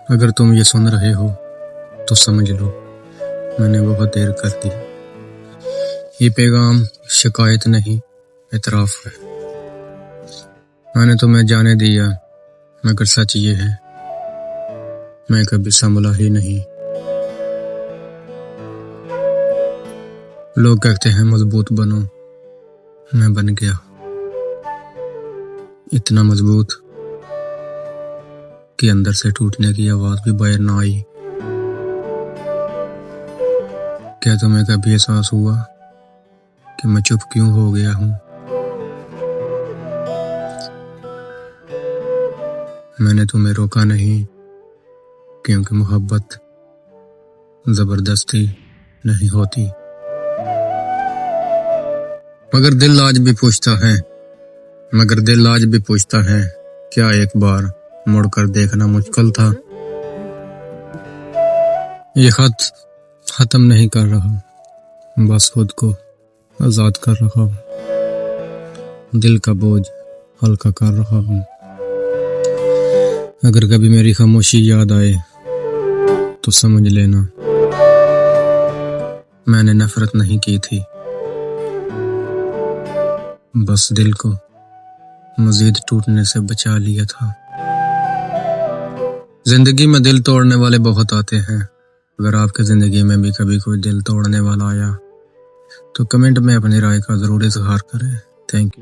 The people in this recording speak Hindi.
अगर तुम ये सुन रहे हो तो समझ लो मैंने बहुत देर कर दी। ये पैगाम शिकायत नहीं, इतराफ़ है। मैंने तुम्हें जाने दिया, मगर सच ये है मैं कभी संभला ही नहीं। लोग कहते हैं मजबूत बनो, मैं बन गया इतना मजबूत कि अंदर से टूटने की आवाज भी बाहर ना आई। क्या तुम्हें कभी एहसास हुआ कि मैं चुप क्यों हो गया हूँ? मैंने तुम्हें रोका नहीं, क्योंकि मोहब्बत जबरदस्ती नहीं होती। मगर दिल आज भी पूछता है क्या एक बार मुड़कर देखना मुश्किल था। ये खत खत्म नहीं कर रहा, बस खुद को आजाद कर रहा हूँ, दिल का बोझ हल्का कर रहा हूँ। अगर कभी मेरी खामोशी याद आए तो समझ लेना मैंने नफरत नहीं की थी, बस दिल को मजीद टूटने से बचा लिया था। जिंदगी में दिल तोड़ने वाले बहुत आते हैं। अगर आपकी जिंदगी में भी कभी कोई दिल तोड़ने वाला आया तो कमेंट में अपनी राय का जरूर इजहार करें। Thank you.